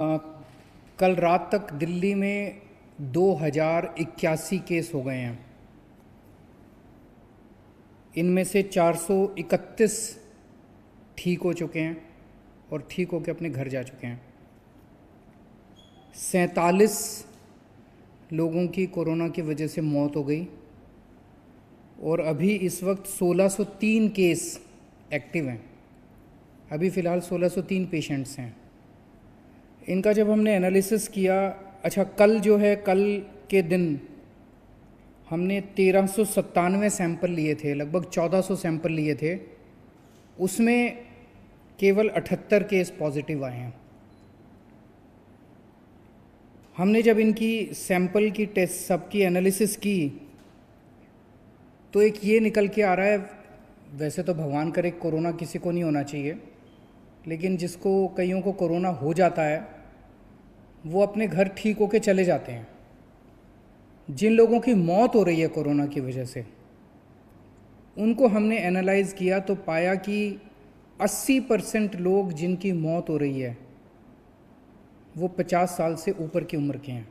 अ, कल रात तक दिल्ली में 2081 केस हो गए हैं। इनमें से 431 ठीक हो चुके हैं और ठीक होकर अपने घर जा चुके हैं। 47 लोगों की कोरोना की वजह से मौत हो गई और अभी इस वक्त 1603 केस एक्टिव हैं। अभी फ़िलहाल 1603 पेशेंट्स हैं। इनका जब हमने एनालिसिस किया, अच्छा कल जो है, कल के दिन हमने 1397 सैंपल लिए थे, लगभग 1400 सैंपल लिए थे। उसमें केवल 78 केस पॉजिटिव आए हैं। हमने जब इनकी सैंपल की टेस्ट सबकी एनालिसिस की तो एक ये निकल के आ रहा है, वैसे तो भगवान करे कोरोना किसी को नहीं होना चाहिए, लेकिन जिसको कईयों को कोरोना हो जाता है वो अपने घर ठीक होके चले जाते हैं। जिन लोगों की मौत हो रही है कोरोना की वजह से, उनको हमने एनालाइज किया तो पाया कि 80% लोग जिनकी मौत हो रही है वो 50 साल से ऊपर की उम्र के हैं।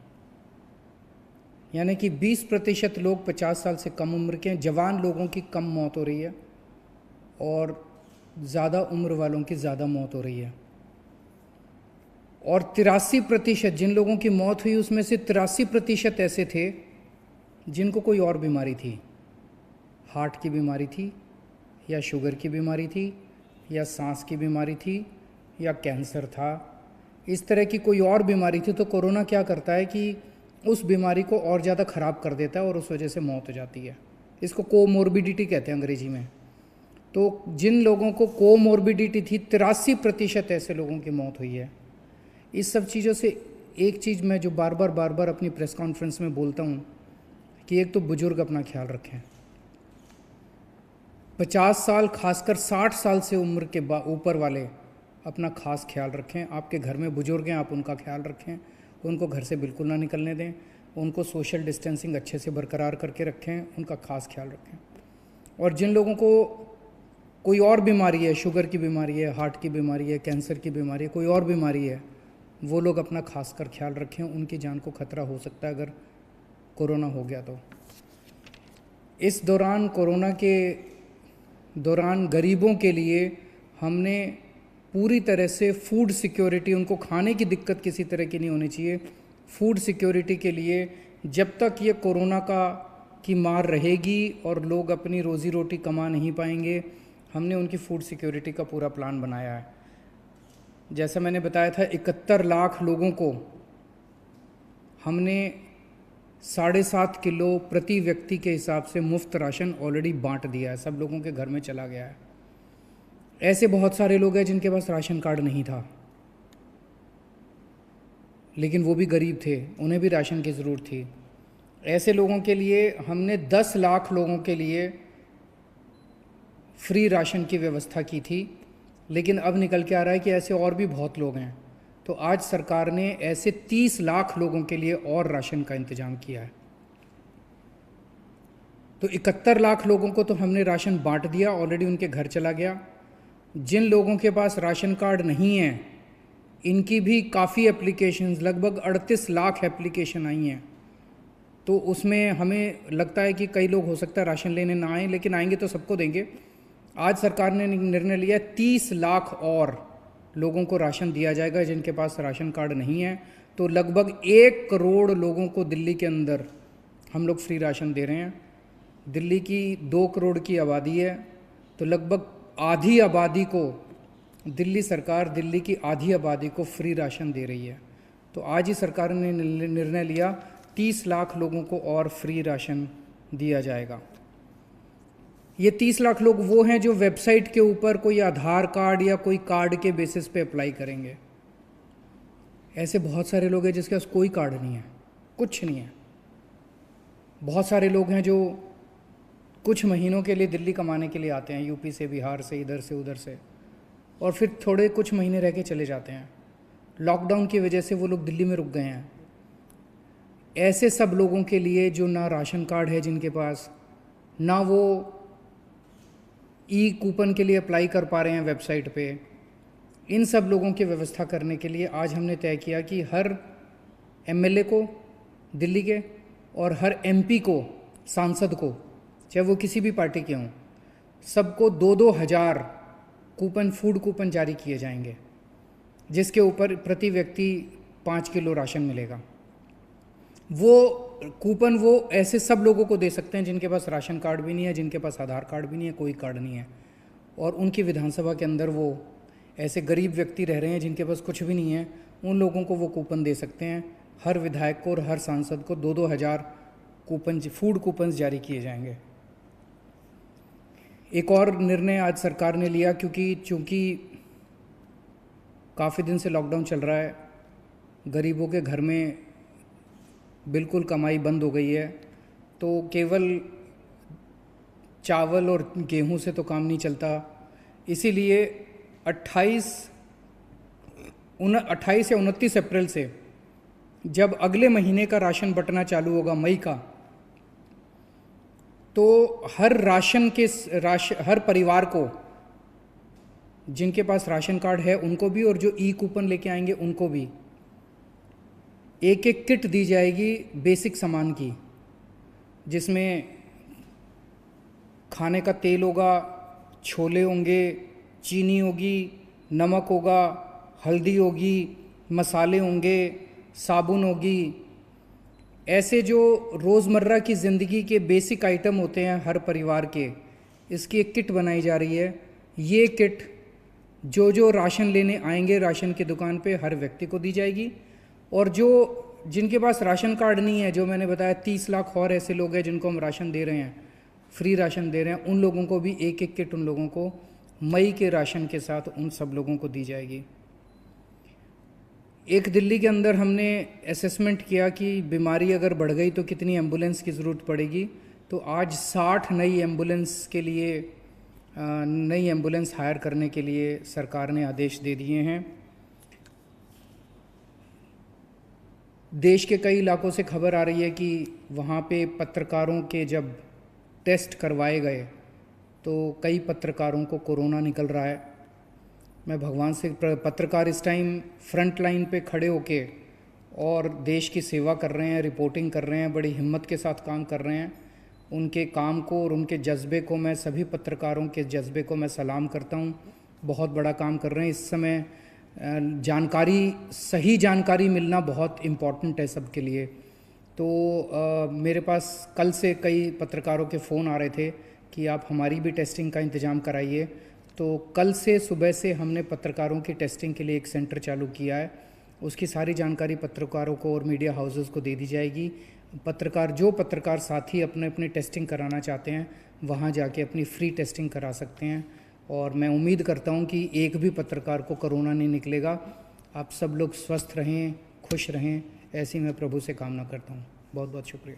यानी कि 20% लोग 50 साल से कम उम्र के हैं। जवान लोगों की कम मौत हो रही है और ज़्यादा उम्र वालों की ज़्यादा मौत हो रही है। और 83% जिन लोगों की मौत हुई उसमें से 83% ऐसे थे जिनको कोई और बीमारी थी, हार्ट की बीमारी थी या शुगर की बीमारी थी या सांस की बीमारी थी या कैंसर था, इस तरह की कोई और बीमारी थी। तो कोरोना क्या करता है कि उस बीमारी को और ज़्यादा ख़राब कर देता है और उस वजह से मौत हो जाती है। इसको कोमोर्बिडिटी कहते हैं अंग्रेजी में। तो जिन लोगों को कोमोर्बिडिटी थी, 83% ऐसे लोगों की मौत हुई है। इस सब चीज़ों से एक चीज़ मैं जो बार बार अपनी प्रेस कॉन्फ्रेंस में बोलता हूँ कि एक तो बुजुर्ग अपना ख्याल रखें। 50 साल, खासकर 60 साल से उम्र के ऊपर वाले अपना खास ख्याल रखें। आपके घर में बुजुर्ग हैं, आप उनका ख्याल रखें, उनको घर से बिल्कुल ना निकलने दें, उनको सोशल डिस्टेंसिंग अच्छे से बरकरार करके रखें, उनका खास ख्याल रखें। और जिन लोगों को कोई और बीमारी है, शुगर की बीमारी है, हार्ट की बीमारी है, कैंसर की बीमारी है, कोई और बीमारी है, वो लोग अपना खास कर ख्याल रखें। उनकी जान को खतरा हो सकता है अगर कोरोना हो गया तो। इस दौरान, कोरोना के दौरान गरीबों के लिए हमने पूरी तरह से फूड सिक्योरिटी, उनको खाने की दिक्कत किसी तरह की नहीं होनी चाहिए, फूड सिक्योरिटी के लिए जब तक ये कोरोना की मार रहेगी और लोग अपनी रोज़ी रोटी कमा नहीं पाएंगे, हमने उनकी फूड सिक्योरिटी का पूरा प्लान बनाया है। जैसा मैंने बताया था, 71 लाख लोगों को हमने 7.5 किलो प्रति व्यक्ति के हिसाब से मुफ्त राशन ऑलरेडी बांट दिया है। सब लोगों के घर में चला गया है। ऐसे बहुत सारे लोग हैं जिनके पास राशन कार्ड नहीं था, लेकिन वो भी गरीब थे, उन्हें भी राशन की ज़रूरत थी। ऐसे लोगों के लिए हमने 10 लाख लोगों के लिए फ्री राशन की व्यवस्था की थी। लेकिन अब निकल के आ रहा है कि ऐसे और भी बहुत लोग हैं, तो आज सरकार ने ऐसे 30 लाख लोगों के लिए और राशन का इंतज़ाम किया है। तो 71 लाख लोगों को तो हमने राशन बांट दिया, ऑलरेडी उनके घर चला गया। जिन लोगों के पास राशन कार्ड नहीं है, इनकी भी काफ़ी एप्लीकेशंस, लगभग 38 लाख एप्लीकेशन आई हैं। तो उसमें हमें लगता है कि कई लोग हो सकता है राशन लेने ना आएँ, लेकिन आएंगे तो सबको देंगे। आज सरकार ने निर्णय लिया 30 लाख और लोगों को राशन दिया जाएगा जिनके पास राशन कार्ड नहीं है। तो लगभग 1 करोड़ लोगों को दिल्ली के अंदर हम लोग फ्री राशन दे रहे हैं। दिल्ली की 2 करोड़ की आबादी है, तो लगभग आधी आबादी को दिल्ली सरकार, दिल्ली की आधी आबादी को फ्री राशन दे रही है। तो आज ही सरकार ने निर्णय लिया 30 लाख लोगों को और फ्री राशन दिया जाएगा। ये 30 लाख लोग वो हैं जो वेबसाइट के ऊपर कोई आधार कार्ड या कोई कार्ड के बेसिस पे अप्लाई करेंगे। ऐसे बहुत सारे लोग हैं जिसके पास कोई कार्ड नहीं है, कुछ नहीं है। बहुत सारे लोग हैं जो कुछ महीनों के लिए दिल्ली कमाने के लिए आते हैं, यूपी से, बिहार से, इधर से उधर से, और फिर थोड़े कुछ महीने रह के चले जाते हैं। लॉकडाउन की वजह से वो लोग दिल्ली में रुक गए हैं। ऐसे सब लोगों के लिए जो ना राशन कार्ड है जिनके पास, ना वो ई कूपन के लिए अप्लाई कर पा रहे हैं वेबसाइट पे, इन सब लोगों की व्यवस्था करने के लिए आज हमने तय किया कि हर एमएलए को दिल्ली के और हर एमपी को, सांसद को, चाहे वो किसी भी पार्टी के हों, सबको 2-2 हज़ार कूपन, फूड कूपन जारी किए जाएंगे, जिसके ऊपर प्रति व्यक्ति 5 किलो राशन मिलेगा। वो कूपन वो ऐसे सब लोगों को दे सकते हैं जिनके पास राशन कार्ड भी नहीं है, जिनके पास आधार कार्ड भी नहीं है, कोई कार्ड नहीं है, और उनकी विधानसभा के अंदर वो ऐसे गरीब व्यक्ति रह रहे हैं जिनके पास कुछ भी नहीं है, उन लोगों को वो कूपन दे सकते हैं। हर विधायक को और हर सांसद को 2-2 हज़ार कूपन, फूड कूपन्स जारी किए जाएंगे। एक और निर्णय आज सरकार ने लिया, चूँकि काफ़ी दिन से लॉकडाउन चल रहा है, गरीबों के घर में बिल्कुल कमाई बंद हो गई है, तो केवल चावल और गेहूं से तो काम नहीं चलता। इसीलिए 28 या 29 अप्रैल से जब अगले महीने का राशन बंटना चालू होगा, मई का, तो हर परिवार को, जिनके पास राशन कार्ड है उनको भी और जो ई कूपन लेके आएंगे उनको भी एक एक किट दी जाएगी बेसिक सामान की, जिसमें खाने का तेल होगा, छोले होंगे, चीनी होगी, नमक होगा, हल्दी होगी, मसाले होंगे, साबुन होगी। ऐसे जो रोज़मर्रा की ज़िंदगी के बेसिक आइटम होते हैं हर परिवार के, इसकी एक किट बनाई जा रही है। ये किट जो राशन लेने आएंगे राशन की दुकान पे हर व्यक्ति को दी जाएगी, और जिनके पास राशन कार्ड नहीं है, जो मैंने बताया 30 लाख और ऐसे लोग हैं जिनको हम राशन दे रहे हैं, फ्री राशन दे रहे हैं, उन लोगों को भी एक एक किट उन लोगों को मई के राशन के साथ उन सब लोगों को दी जाएगी। एक दिल्ली के अंदर हमने असेसमेंट किया कि बीमारी अगर बढ़ गई तो कितनी एम्बुलेंस की ज़रूरत पड़ेगी, तो आज 60 नई एम्बुलेंस हायर करने के लिए सरकार ने आदेश दे दिए हैं। देश के कई इलाकों से खबर आ रही है कि वहाँ पे पत्रकारों के जब टेस्ट करवाए गए तो कई पत्रकारों को कोरोना निकल रहा है। मैं भगवान से, पत्रकार इस टाइम फ्रंट लाइन पे खड़े होके और देश की सेवा कर रहे हैं, रिपोर्टिंग कर रहे हैं, बड़ी हिम्मत के साथ काम कर रहे हैं। उनके काम को और उनके जज्बे को, मैं सभी पत्रकारों के जज्बे को मैं सलाम करता हूं। बहुत बड़ा काम कर रहे हैं। इस समय सही जानकारी मिलना बहुत इम्पॉर्टेंट है सबके लिए। तो मेरे पास कल से कई पत्रकारों के फ़ोन आ रहे थे कि आप हमारी भी टेस्टिंग का इंतज़ाम कराइए। तो कल से सुबह से हमने पत्रकारों की टेस्टिंग के लिए एक सेंटर चालू किया है। उसकी सारी जानकारी पत्रकारों को और मीडिया हाउसेस को दे दी जाएगी। जो पत्रकार साथी अपनी टेस्टिंग कराना चाहते हैं वहाँ जाके अपनी फ्री टेस्टिंग करा सकते हैं, और मैं उम्मीद करता हूँ कि एक भी पत्रकार को कोरोना नहीं निकलेगा। आप सब लोग स्वस्थ रहें, खुश रहें, ऐसी मैं प्रभु से कामना करता हूँ। बहुत बहुत शुक्रिया।